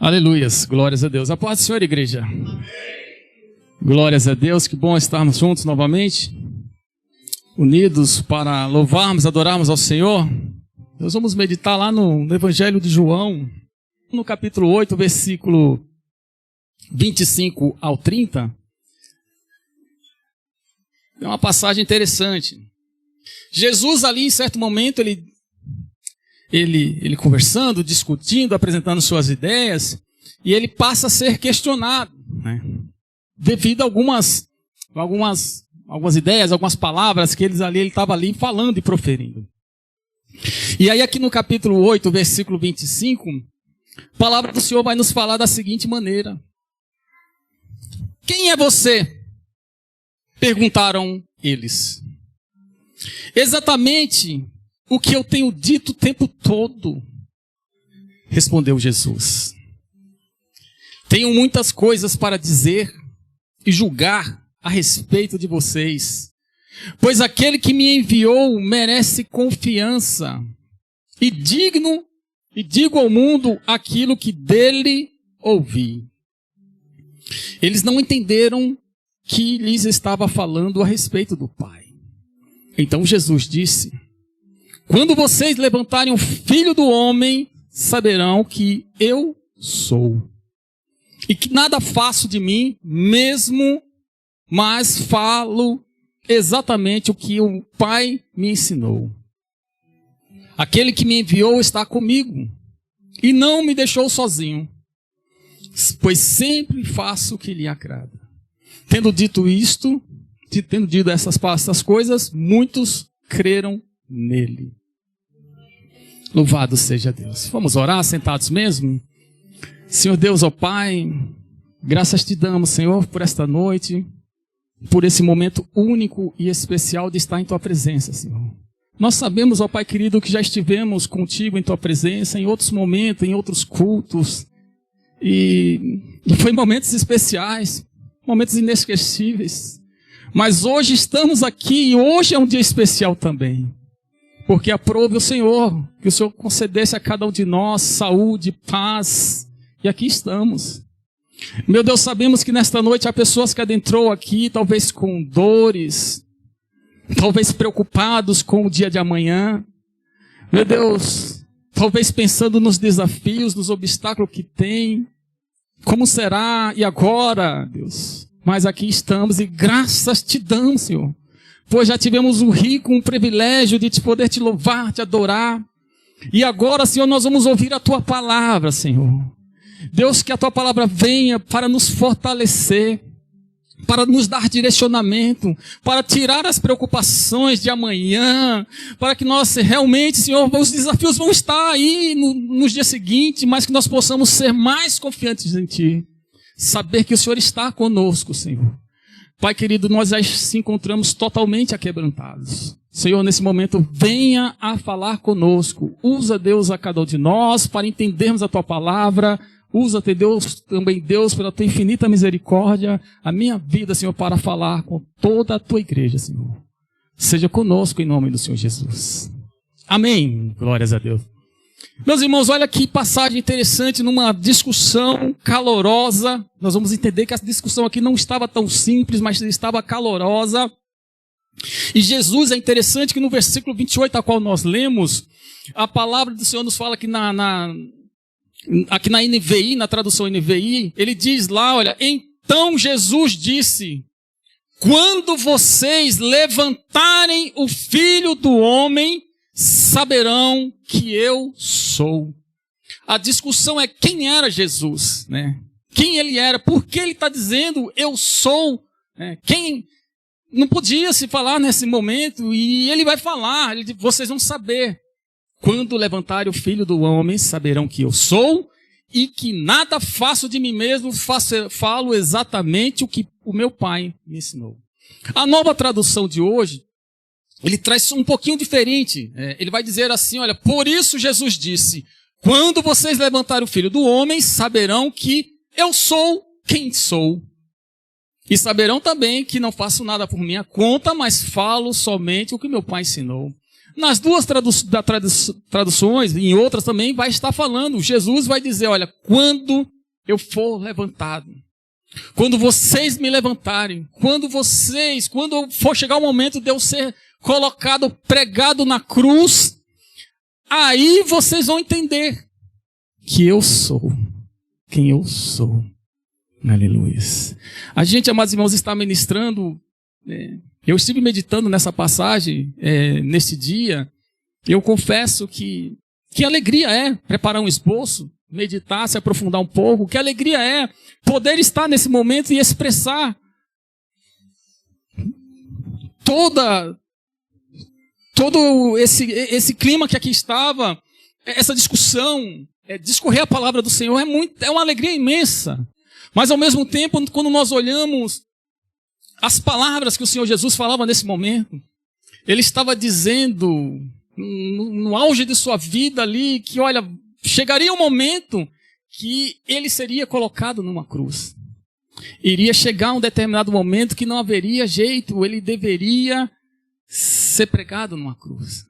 Aleluias, glórias a Deus. A paz do Senhor, igreja. Glórias a Deus, que bom estarmos juntos novamente, unidos para louvarmos, adorarmos ao Senhor. Nós vamos meditar lá no Evangelho de João, no capítulo 8, versículo 25 ao 30. É uma passagem interessante. Jesus ali, em certo momento, ele conversando, discutindo, apresentando suas ideias, e ele passa a ser questionado, né? Devido a algumas ideias, algumas palavras que ele estava ali falando e proferindo. E aí aqui no capítulo 8, versículo 25, a palavra do Senhor vai nos falar da seguinte maneira: quem é você? Perguntaram eles. Exatamente o que eu tenho dito o tempo todo, respondeu Jesus. Tenho muitas coisas para dizer e julgar a respeito de vocês, pois aquele que me enviou merece confiança, e digo ao mundo aquilo que dele ouvi. Eles não entenderam que lhes estava falando a respeito do Pai. Então Jesus disse: quando vocês levantarem o Filho do Homem, saberão que eu sou, e que nada faço de mim mesmo, mas falo exatamente o que o Pai me ensinou. Aquele que me enviou está comigo, e não me deixou sozinho, pois sempre faço o que lhe agrada. Tendo dito essas coisas, muitos creram nele. Louvado seja Deus. Vamos orar sentados mesmo? Senhor Deus, ó Pai, graças te damos, Senhor, por esta noite, por esse momento único e especial de estar em tua presença, Senhor. Nós sabemos, ó Pai querido, que já estivemos contigo em tua presença em outros momentos, em outros cultos, e foi momentos especiais, momentos inesquecíveis. Mas hoje estamos aqui e hoje é um dia especial também. Porque aprove o Senhor, que o Senhor concedesse a cada um de nós saúde, paz. E aqui estamos. Meu Deus, sabemos que nesta noite há pessoas que adentrou aqui, talvez com dores, talvez preocupados com o dia de amanhã. Meu Deus, talvez pensando nos desafios, nos obstáculos que tem. Como será? E agora, Deus? Mas aqui estamos e graças te damos, Senhor. Pois já tivemos o rico, um privilégio de poder te louvar, te adorar. E agora, Senhor, nós vamos ouvir a tua palavra, Senhor. Deus, que a tua palavra venha para nos fortalecer, para nos dar direcionamento, para tirar as preocupações de amanhã, para que nós realmente, Senhor, os desafios vão estar aí nos dias seguintes, mas que nós possamos ser mais confiantes em ti. Saber que o Senhor está conosco, Senhor. Pai querido, nós já se encontramos totalmente aquebrantados. Senhor, nesse momento, venha a falar conosco. Usa, Deus, a cada um de nós para entendermos a tua palavra. Usa, Deus, também, Deus, pela tua infinita misericórdia, a minha vida, Senhor, para falar com toda a tua igreja, Senhor. Seja conosco em nome do Senhor Jesus. Amém. Glórias a Deus. Meus irmãos, olha que passagem interessante, numa discussão calorosa. Nós vamos entender que a discussão aqui não estava tão simples, mas estava calorosa. E Jesus, é interessante que no versículo 28, a qual nós lemos, a palavra do Senhor nos fala que aqui na NVI, na tradução NVI, ele diz lá, olha, então Jesus disse: quando vocês levantarem o Filho do Homem, saberão que eu sou. A discussão é quem era Jesus, né? Quem ele era, por que ele está dizendo eu sou, né? Quem não podia se falar nesse momento, e ele vai falar, vocês vão saber. Quando levantarem o Filho do Homem, saberão que eu sou, e que nada faço de mim mesmo, falo exatamente o que o meu Pai me ensinou. A nova tradução de hoje, ele traz um pouquinho diferente. Ele vai dizer assim, olha, por isso Jesus disse, quando vocês levantarem o Filho do Homem, saberão que eu sou quem sou. E saberão também que não faço nada por minha conta, mas falo somente o que meu Pai ensinou. Nas duas traduções, em outras também, vai estar falando. Jesus vai dizer, olha, quando eu for levantado, quando vocês me levantarem, quando for chegar o momento de eu ser colocado, pregado na cruz, aí vocês vão entender que eu sou quem eu sou. Aleluia. A gente, amados irmãos, está ministrando. Eu estive meditando nessa passagem neste dia. Eu confesso que alegria é preparar um esboço, meditar, se aprofundar um pouco. Que alegria é poder estar nesse momento e expressar todo esse clima que aqui estava, essa discussão, discorrer a palavra do Senhor é uma alegria imensa. Mas ao mesmo tempo, quando nós olhamos as palavras que o Senhor Jesus falava nesse momento, Ele estava dizendo, no auge de sua vida ali, que olha, chegaria um momento que Ele seria colocado numa cruz. Iria chegar um determinado momento que não haveria jeito, Ele deveria ser pregado numa cruz.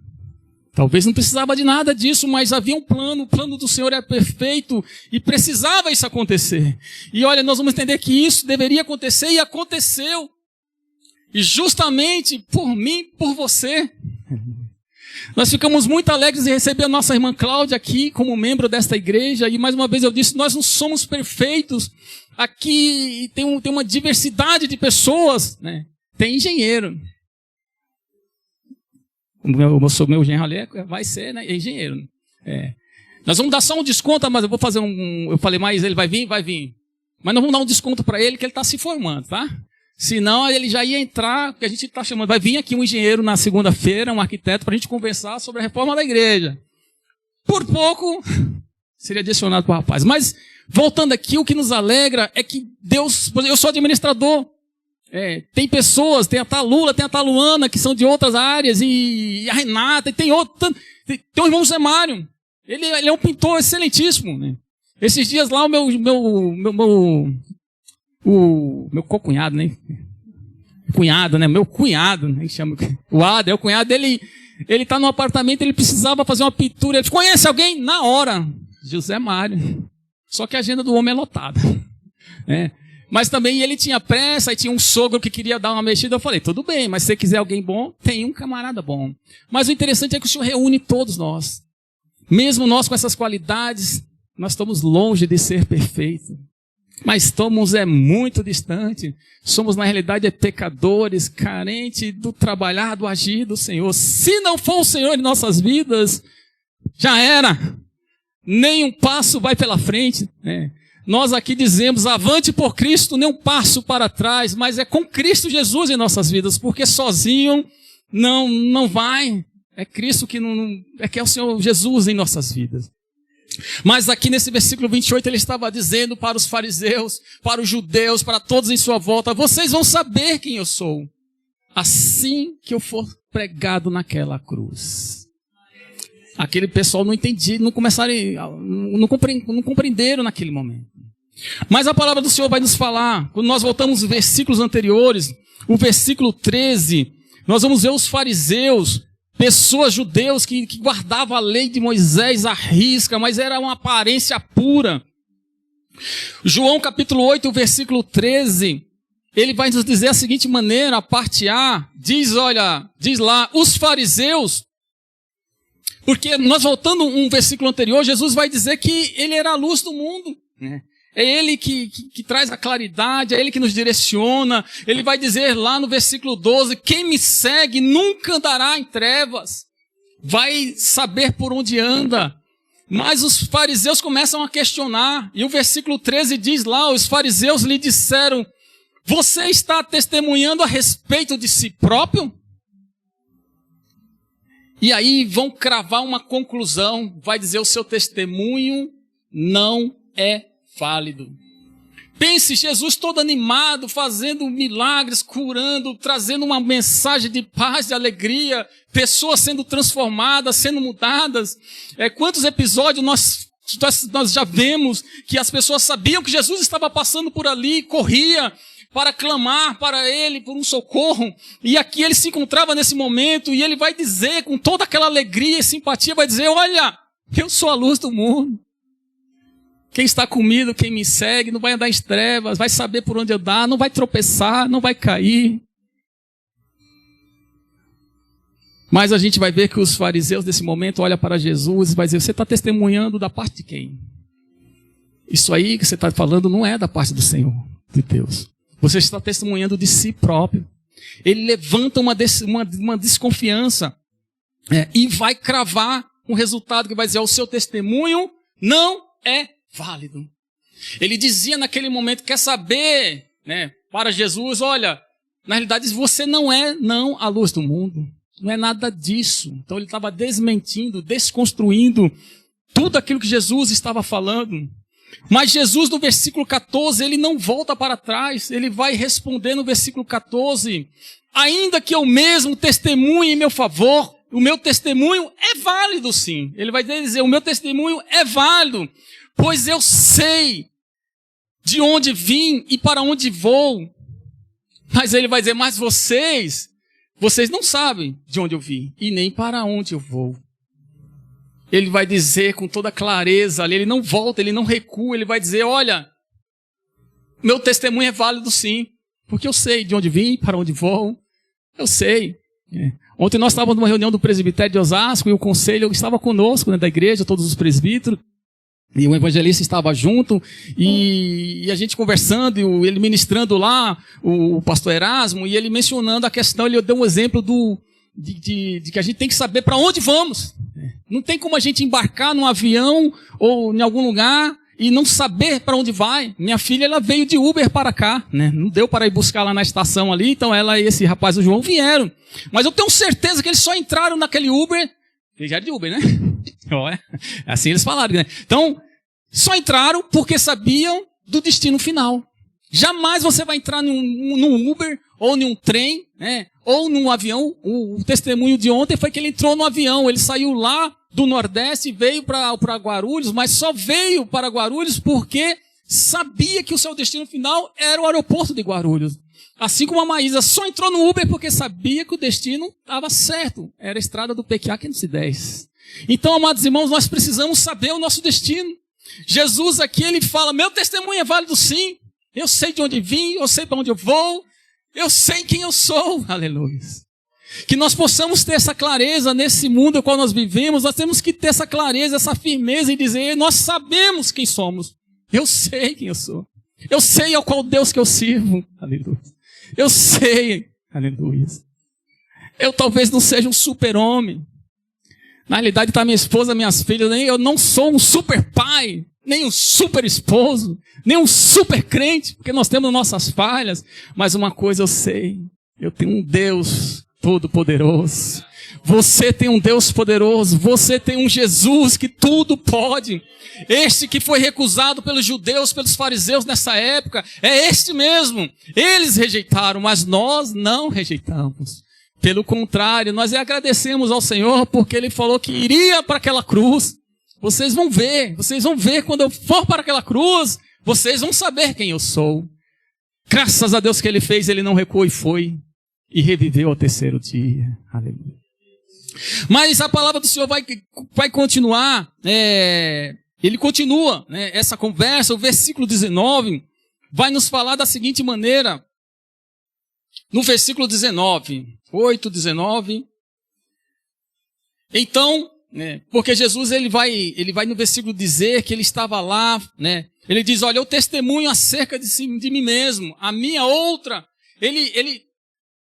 Talvez não precisava de nada disso, mas havia um plano, o plano do Senhor era perfeito e precisava isso acontecer. E olha, nós vamos entender que isso deveria acontecer e aconteceu. E justamente por mim, por você. Nós ficamos muito alegres em receber a nossa irmã Cláudia aqui como membro desta igreja. E mais uma vez eu disse, nós não somos perfeitos. Aqui tem uma diversidade de pessoas, né? Tem engenheiro. Meu genro ali vai ser, né, engenheiro. Nós vamos dar só um desconto, mas eu vou fazer eu falei, mas ele vai vir? Vai vir. Mas nós vamos dar um desconto para ele que ele está se formando, tá? Senão ele já ia entrar, porque a gente está chamando, vai vir aqui um engenheiro na segunda-feira, um arquiteto, para a gente conversar sobre a reforma da igreja. Por pouco, seria adicionado para o rapaz. Mas, voltando aqui, o que nos alegra é que Deus, eu sou administrador. Tem pessoas, tem a Talula, tem a Taluana, que são de outras áreas, e a Renata, e tem outro, tem o irmão Zé Mário. Ele é um pintor excelentíssimo, né? Esses dias lá, o meu co-cunhado, né? Cunhado, né? Meu cunhado, né? Chama o Ada, é o cunhado dele. Ele está no apartamento, ele precisava fazer uma pintura. Ele disse, conhece alguém? Na hora. José Mário. Só que a agenda do homem é lotada. Mas também ele tinha pressa, e tinha um sogro que queria dar uma mexida. Eu falei, tudo bem, mas se você quiser alguém bom, tem um camarada bom. Mas o interessante é que o Senhor reúne todos nós. Mesmo nós com essas qualidades, nós estamos longe de ser perfeitos. Mas estamos muito distante. Somos, na realidade, pecadores, carentes do trabalhar, do agir do Senhor. Se não for o Senhor em nossas vidas, já era. Nem um passo vai pela frente, né? Nós aqui dizemos, avante por Cristo, nem um passo para trás, mas é com Cristo Jesus em nossas vidas, porque sozinho não vai. É Cristo que é o Senhor Jesus em nossas vidas. Mas aqui nesse versículo 28 ele estava dizendo para os fariseus, para os judeus, para todos em sua volta, vocês vão saber quem eu sou, assim que eu for pregado naquela cruz. Aquele pessoal não entendia, não compreenderam naquele momento. Mas a palavra do Senhor vai nos falar, quando nós voltamos aos versículos anteriores, o versículo 13, nós vamos ver os fariseus, pessoas judeus que guardavam a lei de Moisés à risca, mas era uma aparência pura. João capítulo 8, versículo 13, ele vai nos dizer a seguinte maneira, a parte A, diz lá, os fariseus, porque nós voltando um versículo anterior, Jesus vai dizer que ele era a luz do mundo, né? É ele que traz a claridade, é ele que nos direciona. Ele vai dizer lá no versículo 12, quem me segue nunca andará em trevas, vai saber por onde anda. Mas os fariseus começam a questionar, e o versículo 13 diz lá, os fariseus lhe disseram, você está testemunhando a respeito de si próprio? E aí vão cravar uma conclusão, vai dizer o seu testemunho não é válido. Pense, Jesus todo animado, fazendo milagres, curando, trazendo uma mensagem de paz, de alegria, pessoas sendo transformadas, sendo mudadas. Quantos episódios nós já vemos que as pessoas sabiam que Jesus estava passando por ali, corria, para clamar para ele por um socorro. E aqui ele se encontrava nesse momento e ele vai dizer com toda aquela alegria e simpatia, vai dizer, olha, eu sou a luz do mundo. Quem está comigo, quem me segue, não vai andar em trevas, vai saber por onde andar, não vai tropeçar, não vai cair. Mas a gente vai ver que os fariseus nesse momento olham para Jesus e vai dizer, você está testemunhando da parte de quem? Isso aí que você está falando não é da parte do Senhor, de Deus. Você está testemunhando de si próprio. Ele levanta uma desconfiança e vai cravar um resultado que vai dizer, o seu testemunho não é válido. Ele dizia naquele momento, quer saber, né, para Jesus, olha, na realidade você não é a luz do mundo. Não é nada disso. Então ele estava desmentindo, desconstruindo tudo aquilo que Jesus estava falando. Mas Jesus no versículo 14, ele não volta para trás. Ele vai responder no versículo 14. Ainda que eu mesmo testemunhe em meu favor, o meu testemunho é válido sim. Ele vai dizer, o meu testemunho é válido, pois eu sei de onde vim e para onde vou. Mas ele vai dizer, mas vocês não sabem de onde eu vim e nem para onde eu vou. Ele vai dizer com toda clareza ali, ele não volta, ele não recua, ele vai dizer, olha, meu testemunho é válido sim, porque eu sei de onde vim, para onde vou, eu sei. Ontem nós estávamos numa reunião do presbitério de Osasco e o conselho estava conosco, né, da igreja, todos os presbíteros. E o evangelista estava junto, e a gente conversando, ele ministrando lá, o pastor Erasmo, e ele mencionando a questão, ele deu um exemplo de que a gente tem que saber para onde vamos. Não tem como a gente embarcar num avião ou em algum lugar e não saber para onde vai. Minha filha, ela veio de Uber para cá, né? Não deu para ir buscar lá na estação ali, então ela e esse rapaz, o João, vieram. Mas eu tenho certeza que eles só entraram naquele Uber, eles já eram de Uber, né? Assim eles falaram, né? Então, só entraram porque sabiam do destino final. Jamais você vai entrar num Uber ou num trem, né? Ou num avião. O testemunho de ontem foi que ele entrou no avião. Ele saiu lá do Nordeste e veio para Guarulhos, mas só veio para Guarulhos porque sabia que o seu destino final era o aeroporto de Guarulhos. Assim como a Maísa só entrou no Uber porque sabia que o destino estava certo. Era a estrada do PQA 510. Então, amados irmãos, nós precisamos saber o nosso destino. Jesus aqui, ele fala, meu testemunho é válido sim. Eu sei de onde vim, eu sei para onde eu vou, eu sei quem eu sou. Aleluia. Que nós possamos ter essa clareza nesse mundo no qual nós vivemos, nós temos que ter essa clareza, essa firmeza e dizer, nós sabemos quem somos. Eu sei quem eu sou. Eu sei ao qual Deus que eu sirvo. Aleluia. Eu sei. Aleluia. Eu talvez não seja um super-homem. Na realidade está minha esposa, minhas filhas, eu não sou um super pai, nem um super esposo, nem um super crente, porque nós temos nossas falhas, mas uma coisa eu sei, eu tenho um Deus todo-poderoso. Você tem um Deus poderoso, você tem um Jesus que tudo pode. Este que foi recusado pelos judeus, pelos fariseus nessa época, é este mesmo. Eles rejeitaram, mas nós não rejeitamos. Pelo contrário, nós agradecemos ao Senhor porque Ele falou que iria para aquela cruz. Vocês vão ver quando eu for para aquela cruz, vocês vão saber quem eu sou. Graças a Deus que Ele fez, Ele não recuou e foi, e reviveu ao terceiro dia. Aleluia. Mas a palavra do Senhor vai continuar, Ele continua, né, essa conversa, o versículo 19, vai nos falar da seguinte maneira. No versículo 19, 8:19. Então, né, porque Jesus ele vai no versículo dizer que ele estava lá, né? Ele diz, olha, eu testemunho acerca de mim mesmo. A minha outra,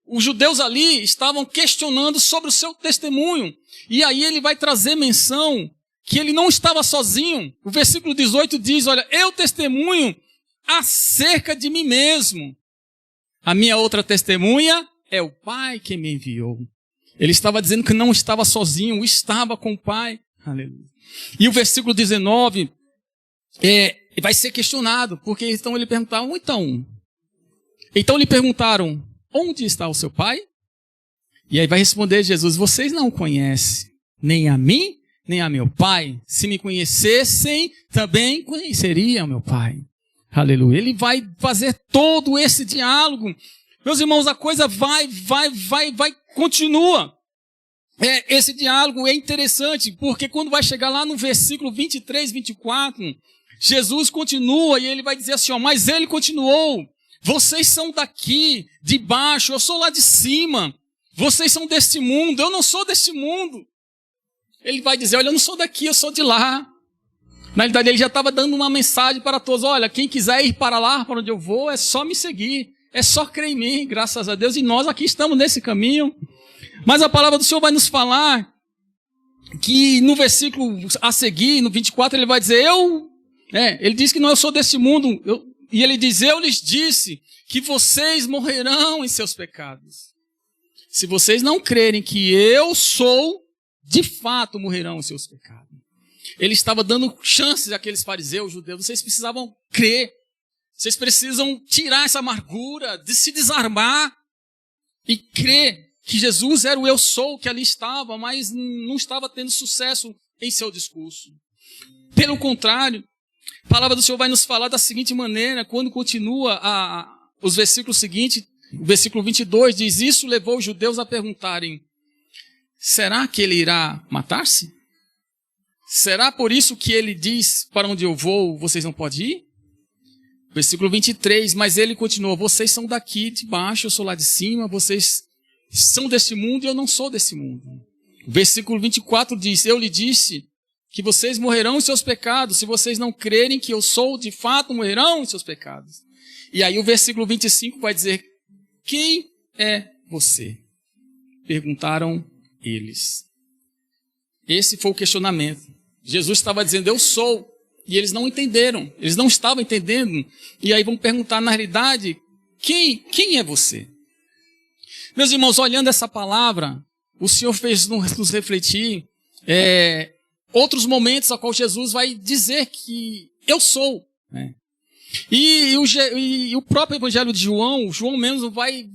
os judeus ali estavam questionando sobre o seu testemunho. E aí ele vai trazer menção que ele não estava sozinho. O versículo 18 diz, olha, eu testemunho acerca de mim mesmo. A minha outra testemunha é o Pai que me enviou. Ele estava dizendo que não estava sozinho, estava com o Pai. Aleluia. E o versículo 19 vai ser questionado, porque então ele perguntaram, então lhe perguntaram, onde está o seu Pai? E aí vai responder Jesus, vocês não conhecem nem a mim, nem a meu Pai. Se me conhecessem, também conheceriam meu Pai. Aleluia. Ele vai fazer todo esse diálogo. Meus irmãos, a coisa vai, continua. Esse diálogo é interessante, porque quando vai chegar lá no versículo 23, 24, Jesus continua e ele vai dizer assim, ó, mas ele continuou, vocês são daqui, de baixo, eu sou lá de cima, vocês são deste mundo, eu não sou deste mundo. Ele vai dizer, olha, eu não sou daqui, eu sou de lá. Na realidade, ele já estava dando uma mensagem para todos, olha, quem quiser ir para lá, para onde eu vou, é só me seguir, é só crer em mim, graças a Deus, e nós aqui estamos nesse caminho. Mas a palavra do Senhor vai nos falar que no versículo a seguir, no 24, ele vai dizer, ele diz que não, eu sou desse mundo, e ele diz, eu lhes disse que vocês morrerão em seus pecados. Se vocês não crerem que eu sou, de fato morrerão em seus pecados. Ele estava dando chances àqueles fariseus, judeus, vocês precisavam crer, vocês precisam tirar essa amargura, de se desarmar e crer que Jesus era o eu sou que ali estava, mas não estava tendo sucesso em seu discurso. Pelo contrário, a palavra do Senhor vai nos falar da seguinte maneira, quando continua os versículos seguintes, o versículo 22 diz, isso levou os judeus a perguntarem, será que ele irá matar-se? Será por isso que ele diz, para onde eu vou, vocês não podem ir? Versículo 23, mas ele continuou, vocês são daqui de baixo, eu sou lá de cima, vocês são desse mundo e eu não sou desse mundo. Versículo 24 diz, eu lhe disse que vocês morrerão em seus pecados, se vocês não crerem que eu sou, de fato morrerão em seus pecados. E aí o versículo 25 vai dizer, quem é você? Perguntaram eles. Esse foi o questionamento. Jesus estava dizendo, eu sou. E eles não entenderam. Eles não estavam entendendo. E aí vão perguntar, na realidade, quem é você? Meus irmãos, olhando essa palavra, o Senhor fez nos refletir outros momentos a qual Jesus vai dizer que eu sou. Né? E o próprio Evangelho de João mesmo vai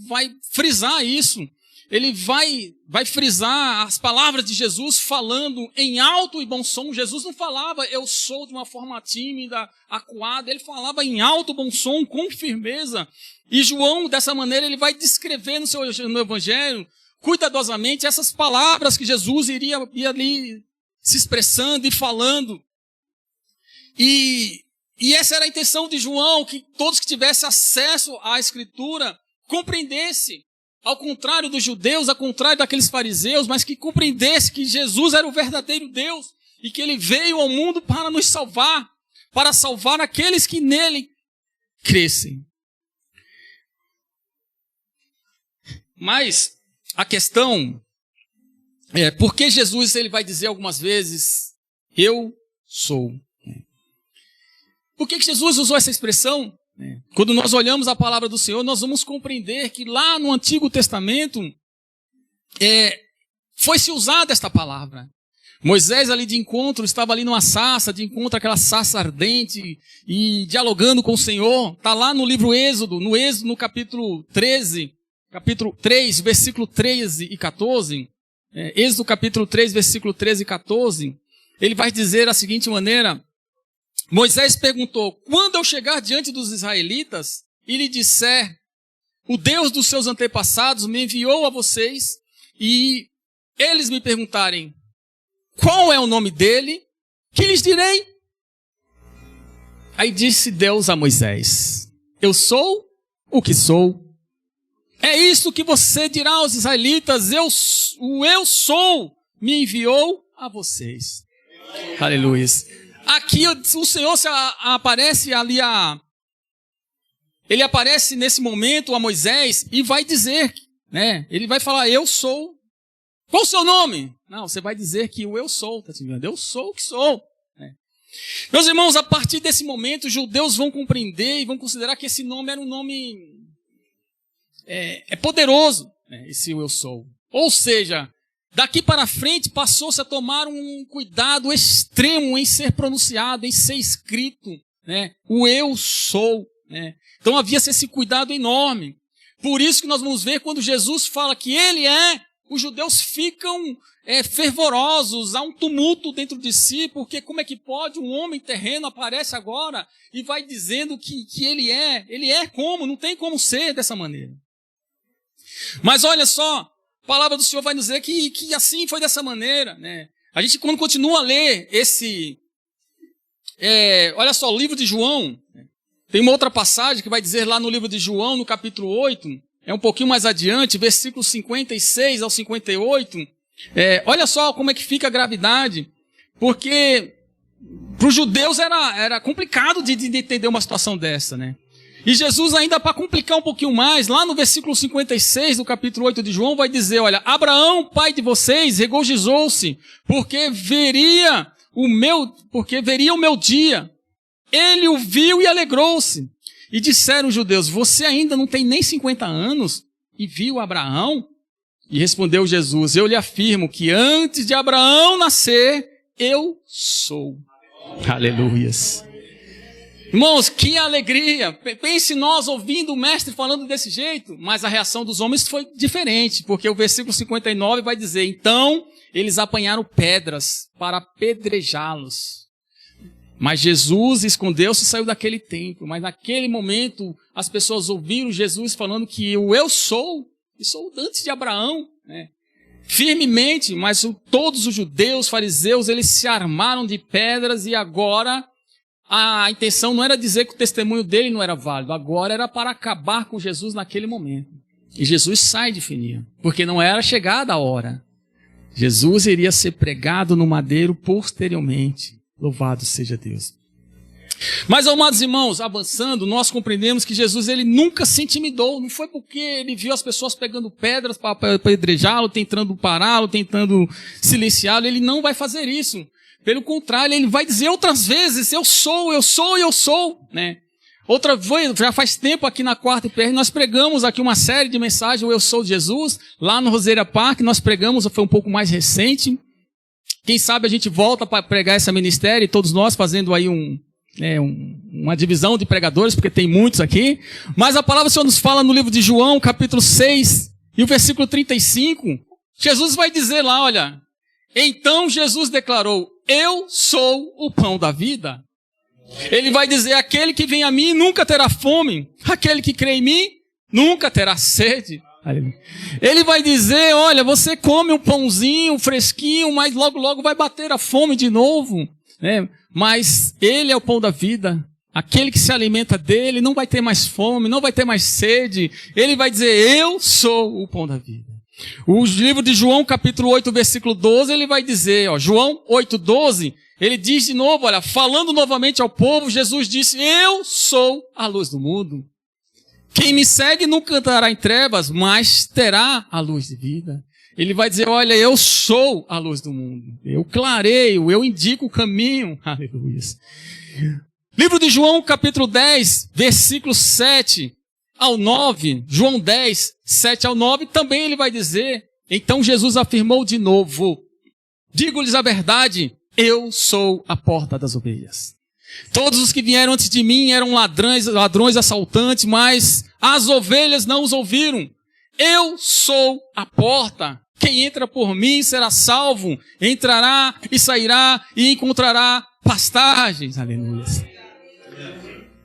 frisar isso. Ele vai frisar as palavras de Jesus falando em alto e bom som. Jesus não falava eu sou de uma forma tímida, acuada. Ele falava em alto e bom som, com firmeza. E João, dessa maneira, ele vai descrever no Evangelho, cuidadosamente, essas palavras que Jesus iria ali se expressando e falando. E essa era a intenção de João, que todos que tivessem acesso à Escritura compreendessem. Ao contrário dos judeus, ao contrário daqueles fariseus, mas que compreendesse que Jesus era o verdadeiro Deus e que ele veio ao mundo para nos salvar, para salvar aqueles que nele crescem. Mas a questão é por que Jesus ele vai dizer algumas vezes, eu sou. Por que Jesus usou essa expressão? Quando nós olhamos a palavra do Senhor, nós vamos compreender que lá no Antigo Testamento foi-se usada esta palavra. Moisés ali de encontro, estava ali numa sarça, de encontro aquela sarça ardente e dialogando com o Senhor. Está lá no livro Êxodo, no capítulo 13, capítulo 3, versículo 13 e 14. Êxodo capítulo 3, versículo 13 e 14. Ele vai dizer da seguinte maneira, Moisés perguntou, quando eu chegar diante dos israelitas e lhe disser, o Deus dos seus antepassados me enviou a vocês, e eles me perguntarem, qual é o nome dele? Que lhes direi? Aí disse Deus a Moisés, eu sou o que sou. É isso que você dirá aos israelitas, o eu sou me enviou a vocês. Aleluia. Aqui o Senhor aparece ali ele aparece nesse momento a Moisés e vai dizer, né? Ele vai falar, eu sou. Qual o seu nome? Não, você vai dizer que o eu sou, tá entendendo? Eu sou o que sou. Meus irmãos, a partir desse momento, os judeus vão compreender e vão considerar que esse nome era um nome poderoso, né? Esse eu sou. Ou seja, daqui para frente passou-se a tomar um cuidado extremo em ser pronunciado, em ser escrito, né? O eu sou. Né? Então havia esse cuidado enorme. Por isso que nós vamos ver quando Jesus fala que ele é os judeus ficam fervorosos, há um tumulto dentro de si, porque como é que pode um homem terreno aparece agora e vai dizendo que ele é como? Não tem como ser dessa maneira. Mas olha só, a palavra do Senhor vai nos dizer que assim foi dessa maneira, né? A gente quando continua a ler olha só, o livro de João, tem uma outra passagem que vai dizer lá no livro de João, no capítulo 8, é um pouquinho mais adiante, versículos 56 ao 58, olha só como é que fica a gravidade, porque para os judeus era complicado de entender uma situação dessa, né? E Jesus ainda para complicar um pouquinho mais, lá no versículo 56 do capítulo 8 de João, vai dizer, olha, Abraão, pai de vocês, regozijou-se, porque veria o meu dia. Ele o viu e alegrou-se. E disseram os judeus, você ainda não tem nem 50 anos e viu Abraão? E respondeu Jesus, eu lhe afirmo que antes de Abraão nascer, eu sou. Aleluias. Irmãos, que alegria. Pense nós ouvindo o mestre falando desse jeito, mas a reação dos homens foi diferente, porque o versículo 59 vai dizer, então eles apanharam pedras para apedrejá-los. Mas Jesus escondeu-se e saiu daquele templo. Mas naquele momento, as pessoas ouviram Jesus falando que eu sou, e sou antes de Abraão, né? Firmemente, mas todos os judeus, fariseus, eles se armaram de pedras e agora a intenção não era dizer que o testemunho dele não era válido, agora era para acabar com Jesus naquele momento. E Jesus sai de fininha, porque não era chegada a hora. Jesus iria ser pregado no madeiro posteriormente. Louvado seja Deus. Mas, amados irmãos, avançando, nós compreendemos que Jesus ele nunca se intimidou. Não foi porque ele viu as pessoas pegando pedras para apedrejá-lo, tentando pará-lo, tentando silenciá-lo. Ele não vai fazer isso. Pelo contrário, ele vai dizer outras vezes, eu sou, né? Outra vez, já faz tempo aqui na Quarta IPR, nós pregamos aqui uma série de mensagens, o Eu Sou de Jesus, lá no Roseira Park, nós pregamos, foi um pouco mais recente. Quem sabe a gente volta para pregar esse ministério, todos nós fazendo aí uma divisão de pregadores, porque tem muitos aqui. Mas a palavra do Senhor nos fala no livro de João, capítulo 6, e o versículo 35. Jesus vai dizer lá, olha, então Jesus declarou, eu sou o pão da vida. Ele vai dizer, aquele que vem a mim nunca terá fome, aquele que crê em mim nunca terá sede. Ele vai dizer, olha, você come um pãozinho fresquinho, mas logo, logo vai bater a fome de novo, né? Mas ele é o pão da vida. Aquele que se alimenta dele não vai ter mais fome, não vai ter mais sede. Ele vai dizer, eu sou o pão da vida. O livro de João, capítulo 8, versículo 12, ele vai dizer, João 8, 12, ele diz de novo, olha, falando novamente ao povo, Jesus disse, eu sou a luz do mundo. Quem me segue nunca andará em trevas, mas terá a luz de vida. Ele vai dizer, olha, eu sou a luz do mundo. Eu clareio, eu indico o caminho. Aleluia. Livro de João, capítulo 10, versículos 7 ao 9. João 10, 7 ao 9, também ele vai dizer, então Jesus afirmou de novo, digo-lhes a verdade, eu sou a porta das ovelhas. Todos os que vieram antes de mim eram ladrões assaltantes, mas as ovelhas não os ouviram. Eu sou a porta. Quem entra por mim será salvo. Entrará e sairá e encontrará pastagens. Aleluia.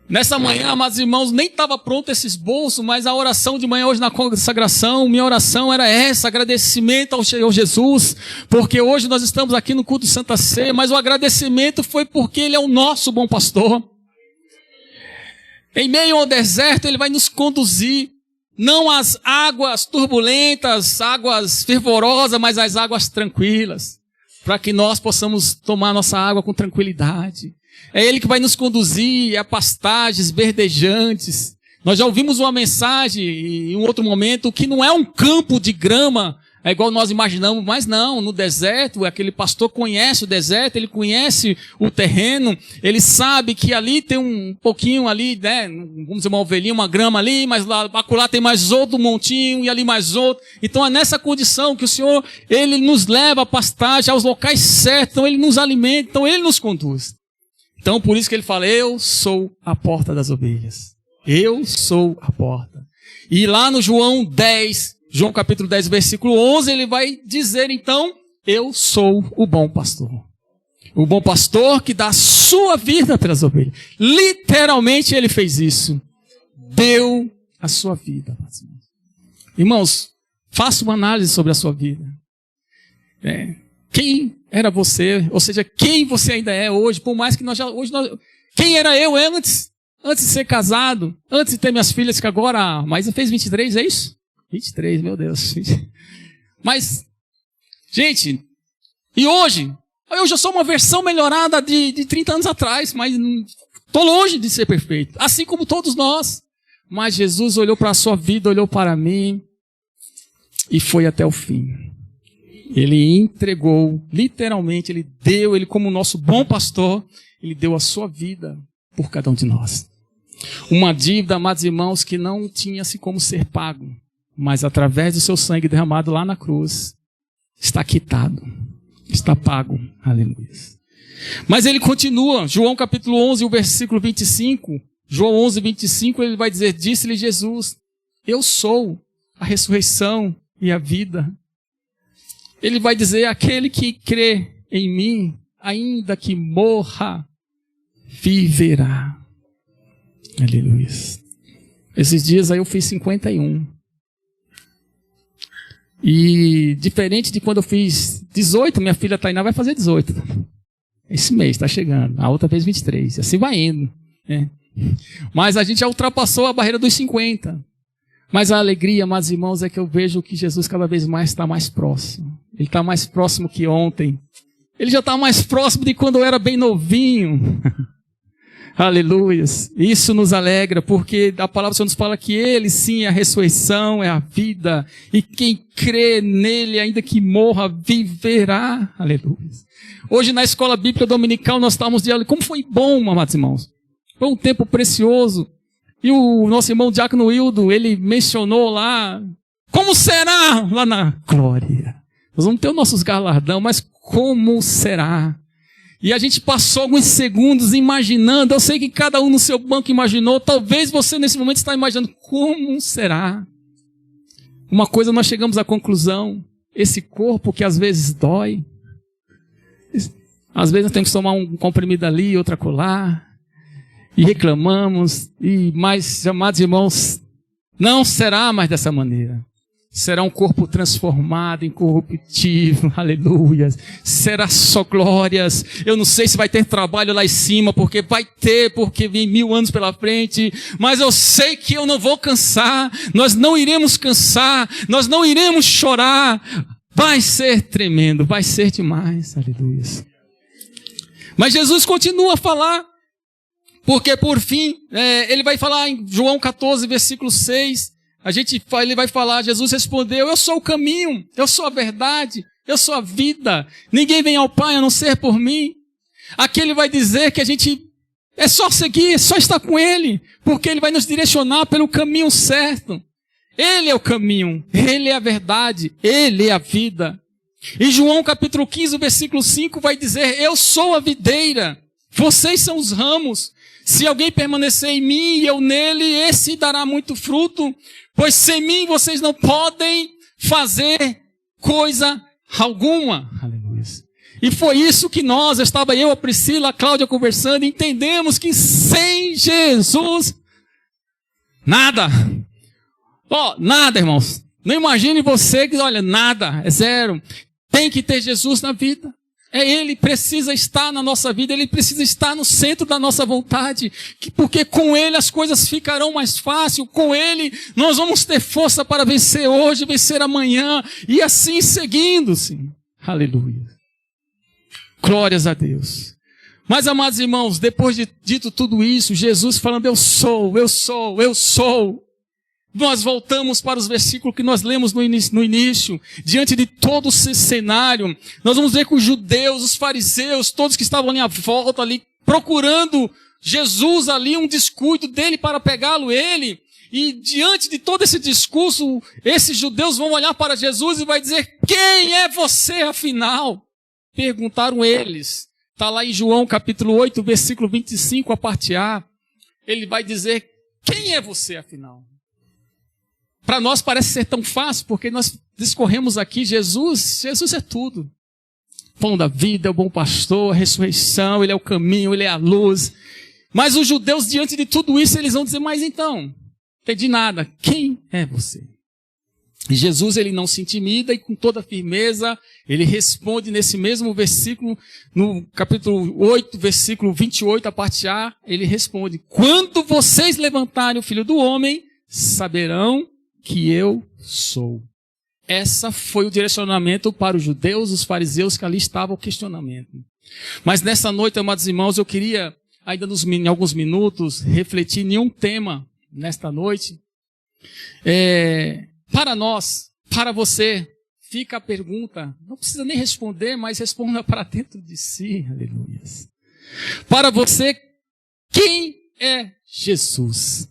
Nessa manhã, amados irmãos, nem estava pronto esse esboço, mas a oração de manhã hoje na consagração, minha oração era essa, agradecimento ao Senhor Jesus, porque hoje nós estamos aqui no culto de Santa Ceia, mas o agradecimento foi porque Ele é o nosso bom pastor. Em meio ao deserto, Ele vai nos conduzir, não às águas turbulentas, águas fervorosas, mas às águas tranquilas, para que nós possamos tomar nossa água com tranquilidade. É Ele que vai nos conduzir a pastagens verdejantes. Nós já ouvimos uma mensagem em um outro momento que não é um campo de grama, é igual nós imaginamos, mas não, no deserto, aquele pastor conhece o deserto, ele conhece o terreno, ele sabe que ali tem um pouquinho ali, né, vamos dizer uma ovelhinha, uma grama ali, mas lá tem mais outro montinho e ali mais outro. Então é nessa condição que o Senhor, Ele nos leva a pastagem aos locais certos, então Ele nos alimenta, então Ele nos conduz. Então, por isso que ele fala, eu sou a porta das ovelhas. Eu sou a porta. E lá no João 10, João capítulo 10, versículo 11, ele vai dizer então, eu sou o bom pastor. O bom pastor que dá a sua vida pelas ovelhas. Literalmente ele fez isso. Deu a sua vida. Irmãos, faça uma análise sobre a sua vida. Quem era você? Ou seja, quem você ainda é hoje? Por mais que quem era eu antes de ser casado? Antes de ter minhas filhas, que agora... Mas fez 23, é isso? 23, meu Deus. Mas, gente, e hoje? Eu já sou uma versão melhorada de 30 anos atrás, mas estou longe de ser perfeito. Assim como todos nós. Mas Jesus olhou para a sua vida, olhou para mim e foi até o fim. Ele entregou, literalmente, ele como nosso bom pastor, ele deu a sua vida por cada um de nós. Uma dívida, amados irmãos, que não tinha-se como ser pago, mas através do seu sangue derramado lá na cruz, está quitado, está pago. Aleluia. Mas ele continua, João capítulo 11, o versículo 25, João 11, 25, ele vai dizer, disse-lhe Jesus, eu sou a ressurreição e a vida. Ele vai dizer, aquele que crê em mim, ainda que morra, viverá. Aleluia. Esses dias aí eu fiz 51. E diferente de quando eu fiz 18, minha filha Tainá vai fazer 18. Esse mês está chegando. A outra fez 23. Assim vai indo. Né? Mas a gente já ultrapassou a barreira dos 50. Mas a alegria, amados irmãos, é que eu vejo que Jesus cada vez mais está mais próximo. Ele está mais próximo que ontem. Ele já está mais próximo de quando eu era bem novinho. Aleluia. Isso nos alegra, porque a palavra do Senhor nos fala que Ele sim é a ressurreição, é a vida. E quem crê nele, ainda que morra, viverá. Aleluia. Hoje na escola bíblica dominical nós estávamos de como foi bom, amados irmãos. Foi um tempo precioso. E o nosso irmão Diácono Wildo, ele mencionou lá, como será lá na glória. Nós vamos ter os nossos galardão, mas como será? E a gente passou alguns segundos imaginando, eu sei que cada um no seu banco imaginou, talvez você nesse momento está imaginando, como será? Uma coisa nós chegamos à conclusão, esse corpo que às vezes dói, às vezes nós temos que tomar um comprimido ali, outro acolá, e reclamamos, mas, amados irmãos, não será mais dessa maneira. Será um corpo transformado, incorruptível, aleluia. Será só glórias. Eu não sei se vai ter trabalho lá em cima, porque vai ter, porque vem 1000 anos pela frente. Mas eu sei que eu não vou cansar. Nós não iremos cansar. Nós não iremos chorar. Vai ser tremendo, vai ser demais, aleluia. Mas Jesus continua a falar. Porque por fim, ele vai falar em João 14, versículo 6, ele vai falar, Jesus respondeu, eu sou o caminho, eu sou a verdade, eu sou a vida, ninguém vem ao Pai a não ser por mim. Aqui ele vai dizer que a gente é só seguir, é só estar com Ele, porque Ele vai nos direcionar pelo caminho certo. Ele é o caminho, Ele é a verdade, Ele é a vida. E João capítulo 15, versículo 5 vai dizer, eu sou a videira, vocês são os ramos. Se alguém permanecer em mim e eu nele, esse dará muito fruto, pois sem mim vocês não podem fazer coisa alguma. Aleluia. E foi isso que estava eu, a Priscila, a Cláudia conversando, e entendemos que sem Jesus, nada. Nada, irmãos. Não imagine você que, nada, é zero. Tem que ter Jesus na vida. Ele precisa estar na nossa vida, Ele precisa estar no centro da nossa vontade, porque com Ele as coisas ficarão mais fáceis, com Ele nós vamos ter força para vencer hoje, vencer amanhã, e assim seguindo-se. Aleluia. Glórias a Deus. Mas, amados irmãos, depois de dito tudo isso, Jesus falando, eu sou, eu sou, eu sou. Nós voltamos para os versículos que nós lemos no início, diante de todo esse cenário, nós vamos ver que os judeus, os fariseus, todos que estavam ali à volta, ali, procurando Jesus ali, um descuido dele para pegá-lo ele, e diante de todo esse discurso, esses judeus vão olhar para Jesus e vai dizer, quem é você afinal? Perguntaram eles, está lá em João capítulo 8, versículo 25, a parte A, ele vai dizer, quem é você afinal? para nós parece ser tão fácil, porque nós discorremos aqui, Jesus é tudo. Pão da vida, é o bom pastor, a ressurreição, ele é o caminho, ele é a luz. Mas os judeus, diante de tudo isso, eles vão dizer, mas então, entendi nada, quem é você? E Jesus, ele não se intimida e com toda firmeza, ele responde nesse mesmo versículo, no capítulo 8, versículo 28, a parte A, ele responde, quando vocês levantarem o Filho do Homem, saberão que eu sou. Essa foi o direcionamento para os judeus, os fariseus que ali estavam o questionamento. Mas nessa noite, amados irmãos, eu queria, ainda em alguns minutos, refletir em um tema nesta noite. Para nós, para você, fica a pergunta, não precisa nem responder, mas responda para dentro de si, aleluia. Para você, quem é Jesus?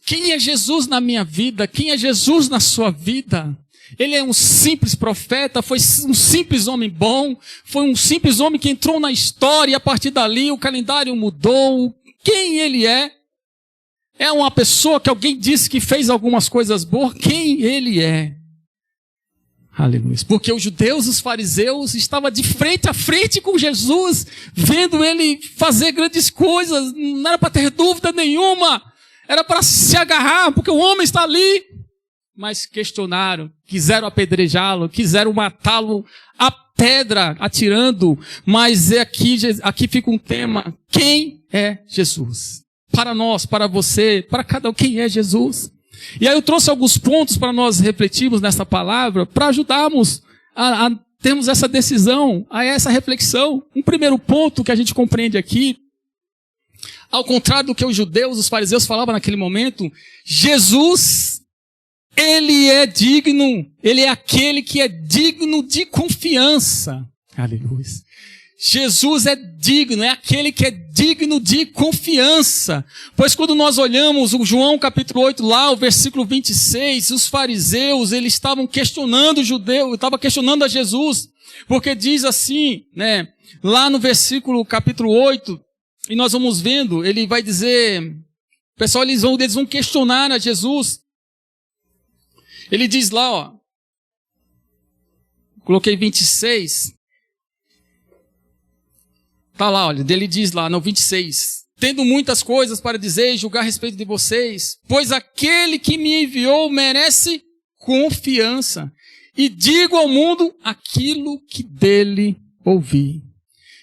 Quem é Jesus na minha vida? Quem é Jesus na sua vida? Ele é um simples profeta, foi um simples homem bom, foi um simples homem que entrou na história e a partir dali o calendário mudou. Quem ele é? É uma pessoa que alguém disse que fez algumas coisas boas? Quem ele é? Aleluia. Porque os judeus, os fariseus, estavam de frente a frente com Jesus, vendo ele fazer grandes coisas, não era para ter dúvida nenhuma. Era para se agarrar, porque o homem está ali. Mas questionaram, quiseram apedrejá-lo, quiseram matá-lo a pedra, atirando. Mas aqui fica um tema. Quem é Jesus? Para nós, para você, para cada um, quem é Jesus? E aí eu trouxe alguns pontos para nós refletirmos nessa palavra, para ajudarmos a termos essa decisão, a essa reflexão. Um primeiro ponto que a gente compreende aqui, ao contrário do que os judeus, os fariseus falavam naquele momento, Jesus, ele é digno, ele é aquele que é digno de confiança. Aleluia. Jesus é digno, é aquele que é digno de confiança. Pois quando nós olhamos o João capítulo 8 lá, o versículo 26, os fariseus, eles estavam questionando o judeu, estavam questionando a Jesus, porque diz assim, né, lá no versículo capítulo 8, e nós vamos vendo, ele vai dizer, pessoal, eles vão questionar a Jesus. Ele diz lá, ó, coloquei 26, tá lá, olha, ele diz lá no 26, tendo muitas coisas para dizer e julgar a respeito de vocês, pois aquele que me enviou merece confiança, e digo ao mundo aquilo que dele ouvi.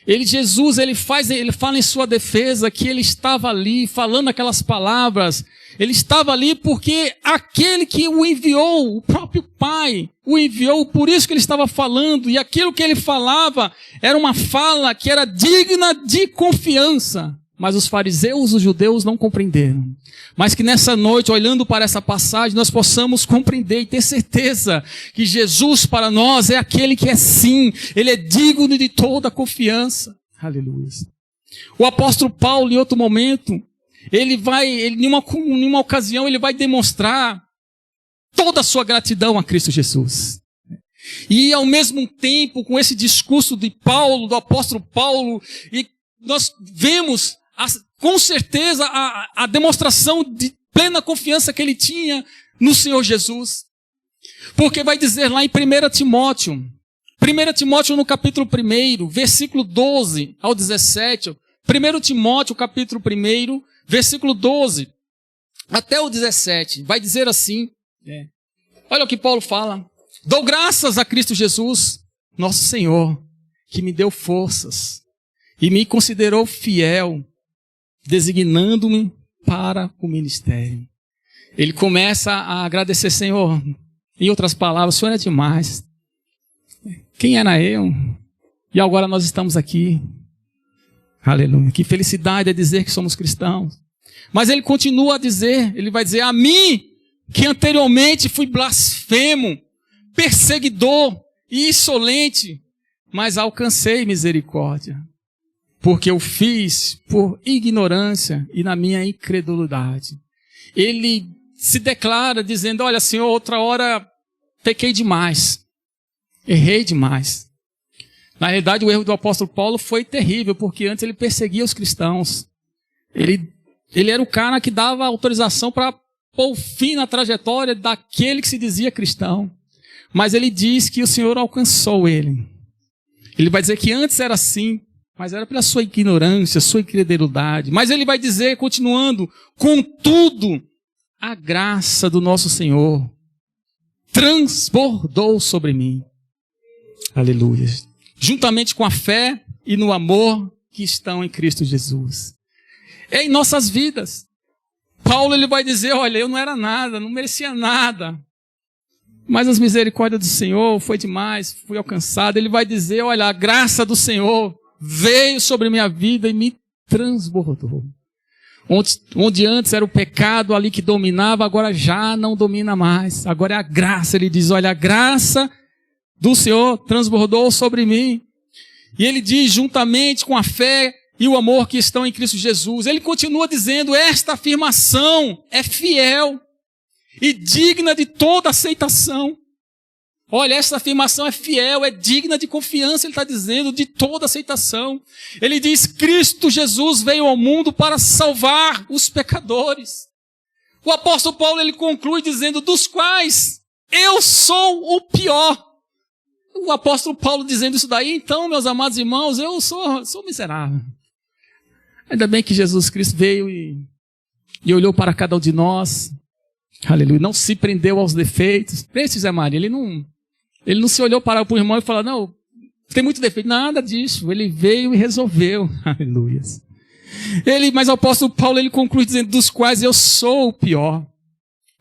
Jesus, ele fala em sua defesa que ele estava ali falando aquelas palavras. Ele estava ali porque aquele que o enviou, o próprio Pai, o enviou, por isso que ele estava falando. E aquilo que ele falava era uma fala que era digna de confiança. Mas os fariseus, os judeus não compreenderam. Mas que nessa noite, olhando para essa passagem, nós possamos compreender e ter certeza que Jesus para nós é aquele que é sim, ele é digno de toda a confiança. Aleluia. O apóstolo Paulo, em outro momento, em uma ocasião, ele vai demonstrar toda a sua gratidão a Cristo Jesus. E ao mesmo tempo, com esse discurso de Paulo, do apóstolo Paulo, e nós vemos com certeza a demonstração de plena confiança que ele tinha no Senhor Jesus. Porque vai dizer lá em 1 Timóteo no capítulo 1, versículo 12 ao 17, 1 Timóteo capítulo 1, versículo 12 até o 17, vai dizer assim, olha o que Paulo fala: dou graças a Cristo Jesus, nosso Senhor, que me deu forças e me considerou fiel, designando-me para o ministério. Ele começa a agradecer, Senhor. Em outras palavras, o Senhor é demais. Quem era eu? E agora nós estamos aqui. Aleluia. Que felicidade é dizer que somos cristãos. Mas ele continua a dizer, ele vai dizer, a mim, que anteriormente fui blasfemo, perseguidor e insolente, mas alcancei misericórdia. Porque eu fiz por ignorância e na minha incredulidade. Ele se declara dizendo, olha, Senhor, outra hora pequei demais. Errei demais. Na realidade, o erro do apóstolo Paulo foi terrível, porque antes ele perseguia os cristãos. Ele era o cara que dava autorização para pôr fim na trajetória daquele que se dizia cristão. Mas ele diz que o Senhor alcançou ele. Ele vai dizer que antes era assim, mas era pela sua ignorância, sua incredulidade. Mas ele vai dizer, continuando, contudo, a graça do nosso Senhor transbordou sobre mim. Aleluia. Juntamente com a fé e no amor que estão em Cristo Jesus. É em nossas vidas. Paulo ele vai dizer, olha, eu não era nada, não merecia nada. Mas as misericórdias do Senhor foi demais, fui alcançado. Ele vai dizer, olha, a graça do Senhor veio sobre minha vida e me transbordou. Onde antes era o pecado ali que dominava, agora já não domina mais. Agora é a graça. Ele diz, olha, a graça do Senhor transbordou sobre mim. E ele diz, juntamente com a fé e o amor que estão em Cristo Jesus. Ele continua dizendo, esta afirmação é fiel e digna de toda aceitação. Olha, essa afirmação é fiel, é digna de confiança, ele está dizendo, de toda aceitação. Ele diz, Cristo Jesus veio ao mundo para salvar os pecadores. O apóstolo Paulo, ele conclui dizendo, dos quais eu sou o pior. O apóstolo Paulo dizendo isso daí, então, meus amados irmãos, eu sou miserável. Ainda bem que Jesus Cristo veio e olhou para cada um de nós. Aleluia. Não se prendeu aos defeitos. Pense, Zé Maria, ele não se olhou para o irmão e falou, não, tem muito defeito. Nada disso. Ele veio e resolveu. Aleluia. Mas o apóstolo Paulo, ele conclui dizendo, dos quais eu sou o pior.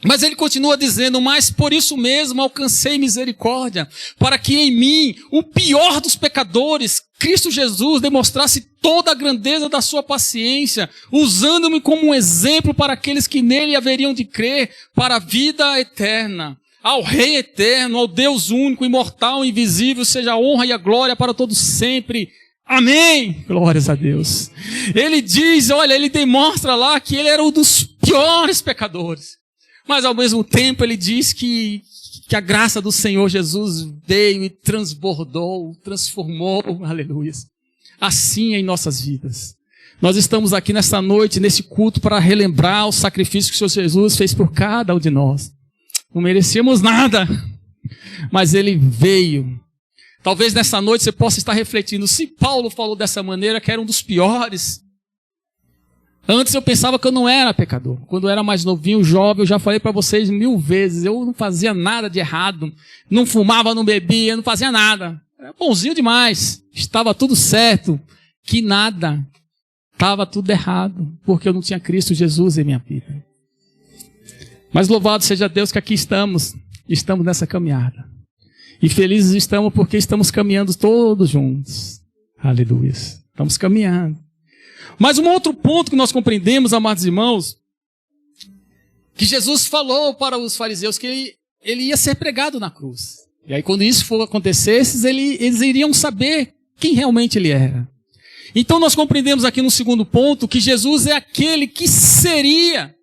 Mas ele continua dizendo, mas por isso mesmo alcancei misericórdia, para que em mim, o pior dos pecadores, Cristo Jesus demonstrasse toda a grandeza da sua paciência, usando-me como um exemplo para aqueles que nele haveriam de crer para a vida eterna. Ao Rei eterno, ao Deus único, imortal, invisível, seja a honra e a glória para todos sempre. Amém! Glórias a Deus. Ele diz, olha, ele demonstra lá que ele era um dos piores pecadores. Mas ao mesmo tempo ele diz que a graça do Senhor Jesus veio e transbordou, transformou, aleluia. Assim é em nossas vidas. Nós estamos aqui nesta noite, nesse culto, para relembrar o sacrifício que o Senhor Jesus fez por cada um de nós. Não merecíamos nada, mas ele veio. Talvez nessa noite você possa estar refletindo, se Paulo falou dessa maneira, que era um dos piores. Antes eu pensava que eu não era pecador. Quando eu era mais novinho, jovem, eu já falei para vocês 1000 vezes, eu não fazia nada de errado, não fumava, não bebia, não fazia nada. Era bonzinho demais, estava tudo certo, que nada, estava tudo errado, porque eu não tinha Cristo Jesus em minha vida. Mas louvado seja Deus que aqui estamos nessa caminhada. E felizes estamos porque estamos caminhando todos juntos. Aleluia. Estamos caminhando. Mas um outro ponto que nós compreendemos, amados irmãos, que Jesus falou para os fariseus que ele ia ser pregado na cruz. E aí quando isso for acontecer, eles iriam saber quem realmente ele era. Então nós compreendemos aqui no segundo ponto que Jesus é aquele que seria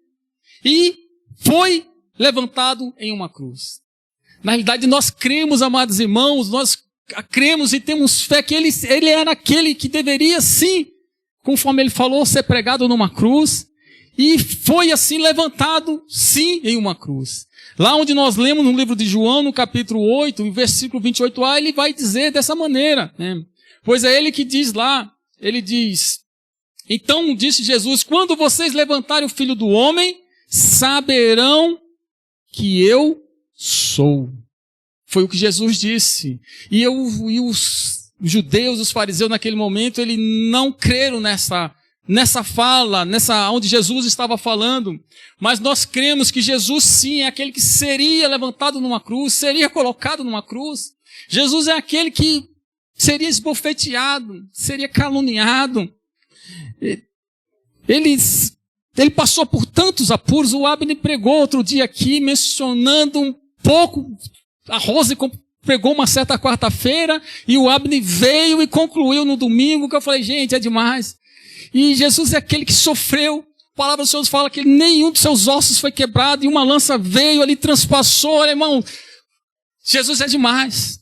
e foi levantado em uma cruz. Na realidade nós cremos, amados irmãos, nós cremos e temos fé que ele era aquele que deveria sim, conforme ele falou, ser pregado numa cruz, e foi assim levantado, sim, em uma cruz. Lá onde nós lemos no livro de João, no capítulo 8, no versículo 28a, ele vai dizer dessa maneira, né? Pois é ele que diz lá, ele diz, então disse Jesus, quando vocês levantarem o Filho do Homem, saberão que eu sou. Foi o que Jesus disse. E os judeus, os fariseus naquele momento, eles não creram nessa fala, onde Jesus estava falando. Mas nós cremos que Jesus sim é aquele que seria levantado numa cruz, seria colocado numa cruz. Jesus é aquele que seria esbofeteado, seria caluniado. Ele passou por tantos apuros. O Abner pregou outro dia aqui, mencionando um pouco. A Rose pregou uma certa quarta-feira e o Abner veio e concluiu no domingo, que eu falei, gente, é demais. E Jesus é aquele que sofreu. A palavra do Senhor fala que nenhum dos seus ossos foi quebrado e uma lança veio ali, transpassou. Olha, irmão, Jesus é demais.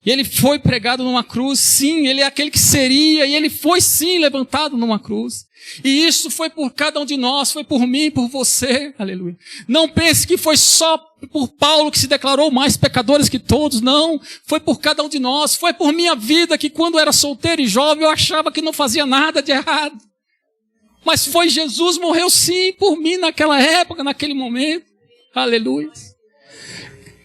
E ele foi pregado numa cruz, sim, ele é aquele que seria, e ele foi sim levantado numa cruz. E isso foi por cada um de nós, foi por mim, por você, aleluia. Não pense que foi só por Paulo que se declarou mais pecadores que todos, não. Foi por cada um de nós, foi por minha vida que quando era solteiro e jovem eu achava que não fazia nada de errado. Mas foi Jesus, morreu sim por mim naquela época, naquele momento, aleluia.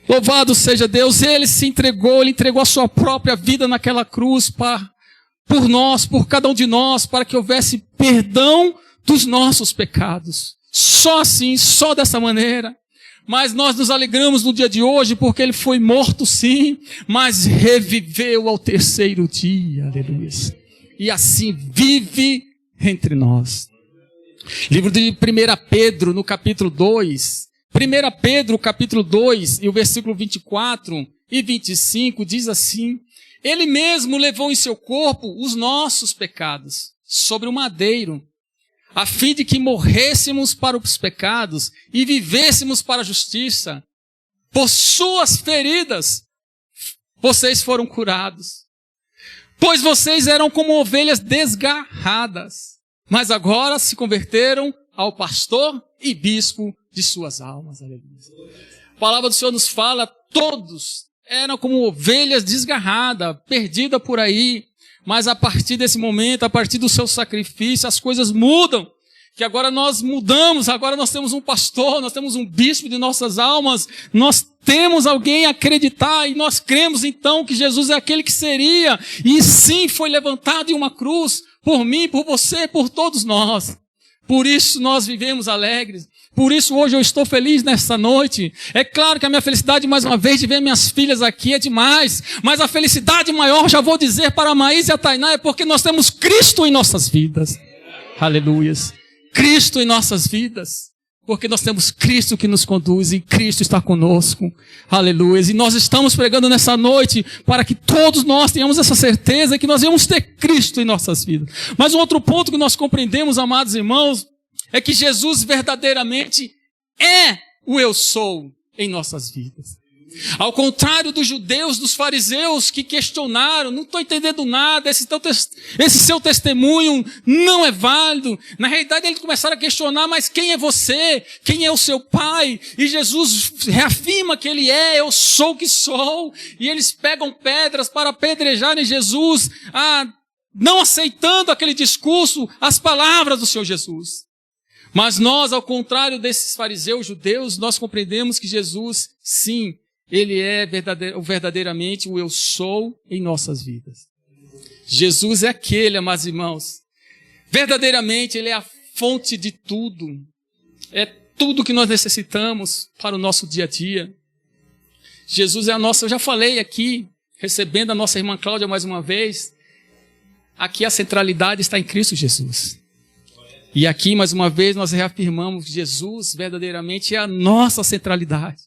Louvado seja Deus, ele se entregou, ele entregou a sua própria vida naquela cruz por nós, por cada um de nós, para que houvesse perdão dos nossos pecados. Só assim, só dessa maneira. Mas nós nos alegramos no dia de hoje, porque ele foi morto sim, mas reviveu ao terceiro dia, aleluia. E assim vive entre nós. Livro de 1 Pedro, no capítulo 2, 1 Pedro, capítulo 2, e o versículo 24 e 25, diz assim: Ele mesmo levou em seu corpo os nossos pecados sobre o madeiro, a fim de que morrêssemos para os pecados e vivêssemos para a justiça. Por suas feridas, vocês foram curados. Pois vocês eram como ovelhas desgarradas, mas agora se converteram ao pastor e bispo de suas almas. Aleluia. A palavra do Senhor nos fala, todos eram como ovelhas desgarradas, perdidas por aí, mas a partir desse momento, a partir do seu sacrifício, as coisas mudam, que agora nós mudamos, agora nós temos um pastor, nós temos um bispo de nossas almas, nós temos alguém a acreditar e nós cremos então que Jesus é aquele que seria, e sim foi levantado em uma cruz, por mim, por você, por todos nós. Por isso nós vivemos alegres. Por isso hoje eu estou feliz nessa noite. É claro que a minha felicidade, mais uma vez, de ver minhas filhas aqui é demais. Mas a felicidade maior, já vou dizer para a Maís e a Tainá, é porque nós temos Cristo em nossas vidas. Aleluias. Cristo em nossas vidas. Porque nós temos Cristo que nos conduz e Cristo está conosco. Aleluia. E nós estamos pregando nessa noite para que todos nós tenhamos essa certeza que nós vamos ter Cristo em nossas vidas. Mas um outro ponto que nós compreendemos, amados irmãos, é que Jesus verdadeiramente é o eu sou em nossas vidas. Ao contrário dos judeus, dos fariseus que questionaram, não estou entendendo nada, esse seu testemunho não é válido. Na realidade eles começaram a questionar, mas quem é você? Quem é o seu pai? E Jesus reafirma que ele é, eu sou o que sou. E eles pegam pedras para apedrejarem Jesus, não aceitando aquele discurso, as palavras do Senhor Jesus. Mas nós, ao contrário desses fariseus judeus, nós compreendemos que Jesus, sim, ele é verdadeiramente o eu sou em nossas vidas. Jesus é aquele, amados irmãos. Verdadeiramente ele é a fonte de tudo. É tudo que nós necessitamos para o nosso dia a dia. Jesus é a nossa, eu já falei aqui, recebendo a nossa irmã Cláudia mais uma vez. Aqui a centralidade está em Cristo Jesus. E aqui, mais uma vez, nós reafirmamos que Jesus verdadeiramente é a nossa centralidade.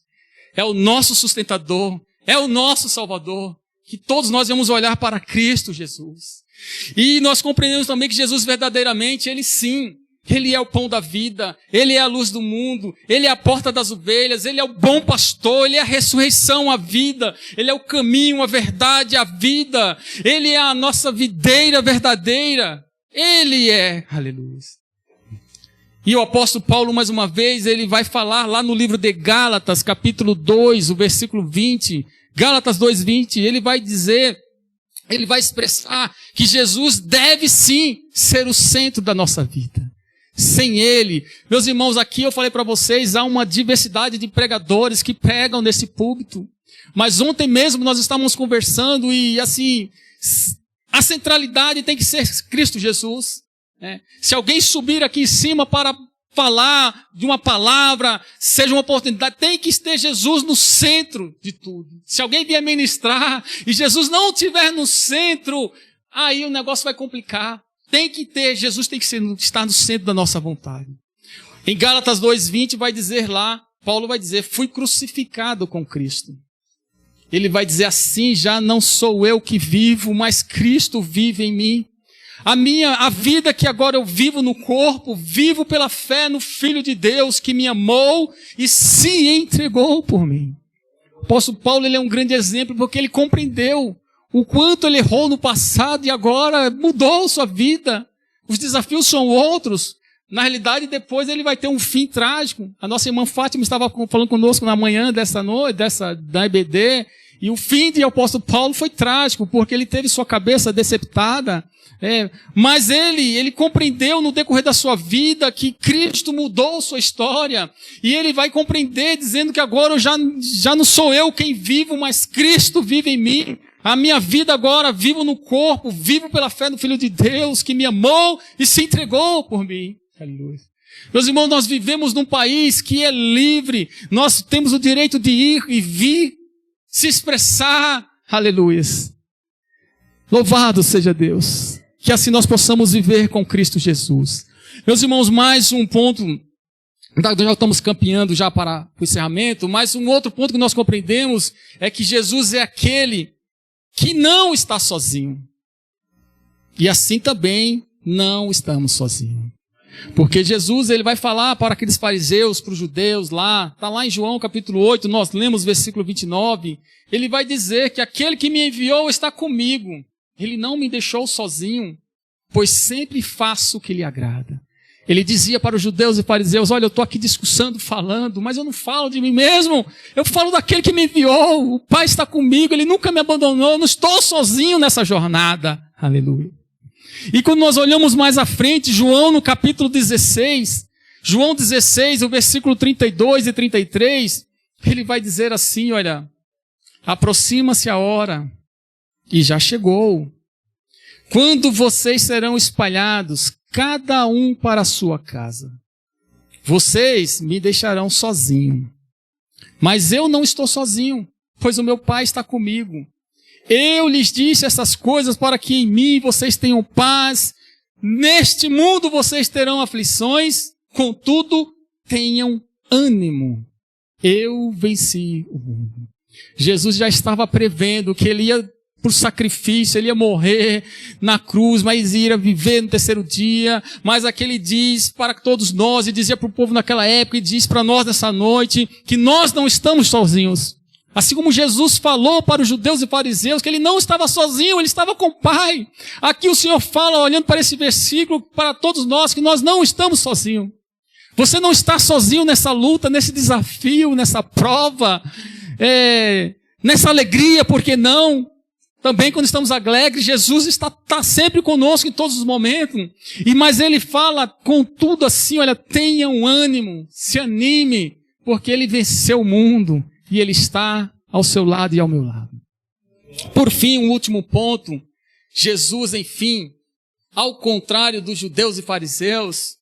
É o nosso sustentador, é o nosso salvador, que todos nós vamos olhar para Cristo Jesus. E nós compreendemos também que Jesus verdadeiramente, ele sim, ele é o pão da vida, ele é a luz do mundo, ele é a porta das ovelhas, ele é o bom pastor, ele é a ressurreição, a vida, ele é o caminho, a verdade, a vida, ele é a nossa videira verdadeira, ele é, aleluia. E o apóstolo Paulo, mais uma vez, ele vai falar lá no livro de Gálatas, capítulo 2, o versículo 20. Gálatas 2, 20, ele vai dizer, ele vai expressar que Jesus deve sim ser o centro da nossa vida. Sem ele, meus irmãos, aqui eu falei para vocês, há uma diversidade de pregadores que pregam nesse púlpito. Mas ontem mesmo nós estávamos conversando e assim, a centralidade tem que ser Cristo Jesus. Se alguém subir aqui em cima para falar de uma palavra, seja uma oportunidade, tem que ter Jesus no centro de tudo. Se alguém vier ministrar e Jesus não estiver no centro, aí o negócio vai complicar. Tem que ter, Jesus tem que estar no centro da nossa vontade. Em Gálatas 2:20 vai dizer lá, Paulo vai dizer, fui crucificado com Cristo. Ele vai dizer assim, já não sou eu que vivo, mas Cristo vive em mim. A vida que agora eu vivo no corpo, vivo pela fé no Filho de Deus que me amou e se entregou por mim. O apóstolo Paulo, ele é um grande exemplo porque ele compreendeu o quanto ele errou no passado e agora mudou sua vida. Os desafios são outros. Na realidade, depois ele vai ter um fim trágico. A nossa irmã Fátima estava falando conosco na manhã dessa noite, da EBD, e o fim de apóstolo Paulo foi trágico, porque ele teve sua cabeça deceptada. Mas ele compreendeu no decorrer da sua vida que Cristo mudou sua história. E ele vai compreender dizendo que agora já não sou eu quem vivo, mas Cristo vive em mim. A minha vida agora vivo no corpo, vivo pela fé no Filho de Deus, que me amou e se entregou por mim. Aleluia. Meus irmãos, nós vivemos num país que é livre. Nós temos o direito de ir e vir, se expressar. Aleluia. Louvado seja Deus. Que assim nós possamos viver com Cristo Jesus. Meus irmãos, mais um ponto. Já estamos caminhando já para o encerramento. Mas um outro ponto que nós compreendemos é que Jesus é aquele que não está sozinho. E assim também não estamos sozinhos. Porque Jesus, ele vai falar para aqueles fariseus, para os judeus lá, está lá em João capítulo 8, nós lemos versículo 29, ele vai dizer que aquele que me enviou está comigo, ele não me deixou sozinho, pois sempre faço o que lhe agrada. Ele dizia para os judeus e fariseus, olha, eu estou aqui discursando, falando, mas eu não falo de mim mesmo, eu falo daquele que me enviou, o Pai está comigo, ele nunca me abandonou, eu não estou sozinho nessa jornada. Aleluia. E quando nós olhamos mais à frente, João no capítulo 16, João 16, o versículo 32 e 33, ele vai dizer assim, olha, aproxima-se a hora, e já chegou, quando vocês serão espalhados, cada um para a sua casa. Vocês me deixarão sozinho, mas eu não estou sozinho, pois o meu Pai está comigo. Eu lhes disse essas coisas para que em mim vocês tenham paz. Neste mundo vocês terão aflições, contudo, tenham ânimo. Eu venci o mundo. Jesus já estava prevendo que ele ia por sacrifício, ele ia morrer na cruz, mas ia viver no terceiro dia. Mas aqui ele diz para todos nós, e dizia para o povo naquela época, e diz para nós nessa noite, que nós não estamos sozinhos. Assim como Jesus falou para os judeus e fariseus que ele não estava sozinho, ele estava com o Pai. Aqui o Senhor fala, olhando para esse versículo, para todos nós, que nós não estamos sozinhos. Você não está sozinho nessa luta, nesse desafio, nessa prova, nessa alegria, por que não? Também quando estamos alegres, Jesus está sempre conosco em todos os momentos. Mas ele fala com tudo assim, olha, tenham ânimo, se anime, porque ele venceu o mundo. E ele está ao seu lado e ao meu lado. Por fim, um último ponto. Jesus, enfim, ao contrário dos judeus e fariseus,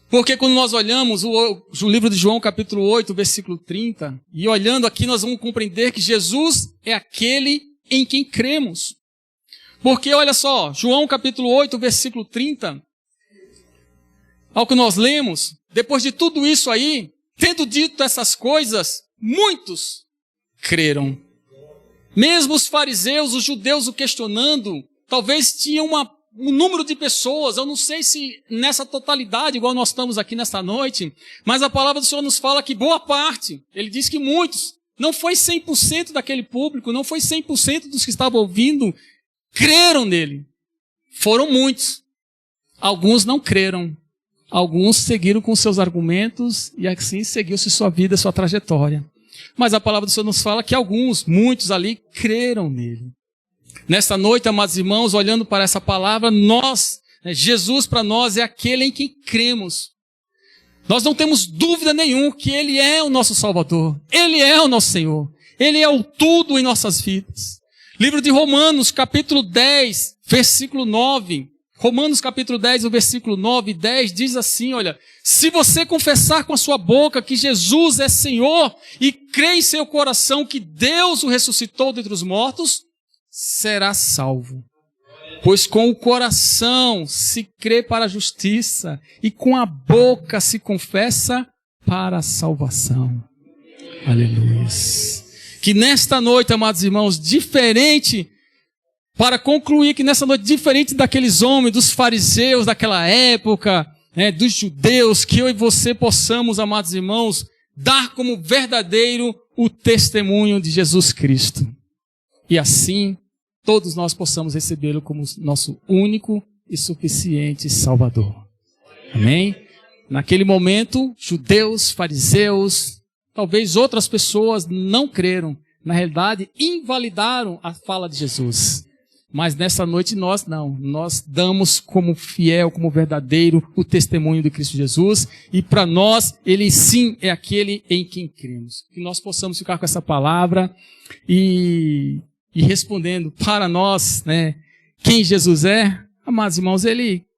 porque quando nós olhamos o livro de João, capítulo 8, versículo 30, e olhando aqui nós vamos compreender que Jesus é aquele em quem cremos. Porque olha só, João capítulo 8, versículo 30, ao que nós lemos, depois de tudo isso aí, tendo dito essas coisas, muitos creram. Mesmo os fariseus, os judeus o questionando, talvez tinham um número de pessoas, eu não sei se nessa totalidade, igual nós estamos aqui nesta noite, mas a palavra do Senhor nos fala que boa parte, ele diz que muitos, não foi 100% daquele público, não foi 100% dos que estavam ouvindo, creram nele. Foram muitos. Alguns não creram. Alguns seguiram com seus argumentos e assim seguiu-se sua vida, sua trajetória. Mas a palavra do Senhor nos fala que alguns, muitos ali, creram nele. Nesta noite, amados irmãos, olhando para essa palavra, Jesus para nós é aquele em quem cremos. Nós não temos dúvida nenhuma que Ele é o nosso Salvador. Ele é o nosso Senhor. Ele é o tudo em nossas vidas. Livro de Romanos, capítulo 10, versículo 9. Romanos capítulo 10, o versículo 9 e 10 diz assim, olha, se você confessar com a sua boca que Jesus é Senhor e crer em seu coração que Deus o ressuscitou dentre os mortos, será salvo. Pois com o coração se crê para a justiça e com a boca se confessa para a salvação. Aleluia. Que nesta noite, amados irmãos, para concluir que nessa noite, diferente daqueles homens, dos fariseus daquela época, dos judeus, que eu e você possamos, amados irmãos, dar como verdadeiro o testemunho de Jesus Cristo. E assim todos nós possamos recebê-lo como nosso único e suficiente Salvador. Amém? Naquele momento, judeus, fariseus, talvez outras pessoas não creram. Na realidade, invalidaram a fala de Jesus. Mas nessa noite nós não. Nós damos como fiel, como verdadeiro o testemunho de Cristo Jesus. E para nós, Ele sim é aquele em quem cremos. Que nós possamos ficar com essa palavra e respondendo para nós, né, quem Jesus é. Amados irmãos,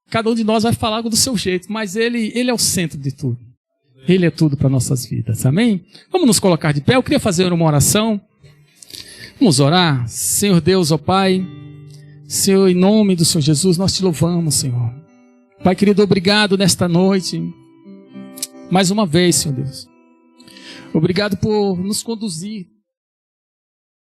cada um de nós vai falar do seu jeito, mas Ele é o centro de tudo. Ele é tudo para nossas vidas. Amém? Vamos nos colocar de pé. Eu queria fazer uma oração. Vamos orar. Senhor Deus, ó Pai, Senhor, em nome do Senhor Jesus, nós te louvamos, Senhor. Pai querido, obrigado nesta noite. Mais uma vez, Senhor Deus. Obrigado por nos conduzir